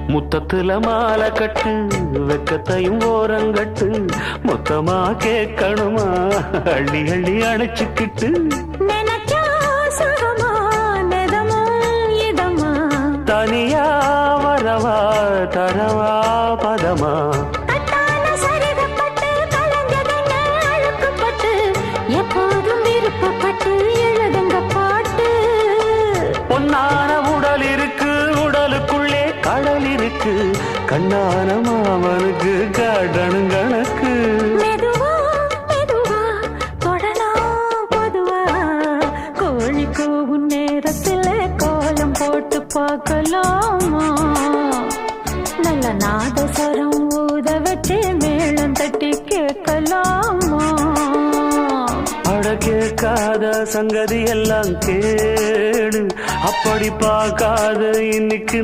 முத்தத்துல மாலை கட்டு வெக்கத்தையும் ஓரங்கட்டு மொத்தமா கேட்கணுமா அள்ளி அள்ளி அணைச்சுக்கிட்டு தனியா வரவா தரவா பதமா எப்போதும் விருப்பப்பட்டு எழுதுங்க பாட்டு பொன்னான உடல் இருக்கு உடலுக்குள்ளே கடல் இருக்கு கண்ணான மாமனுக்கு காடணும் கணக்கு மெதுவா மெதுவா தொடலாம் பொதுவா கோழி கூவும் நேரத்தில் கோலம் போட்டு பார்க்கலாமா நல்ல நாதஸ்வரம் ஊத வச்சு மேளம் தட்டி கேட்கலாமா அட கேட்காத சங்கதி எல்லாம் கேடு அப்படி பார்க்காத இன்னைக்கு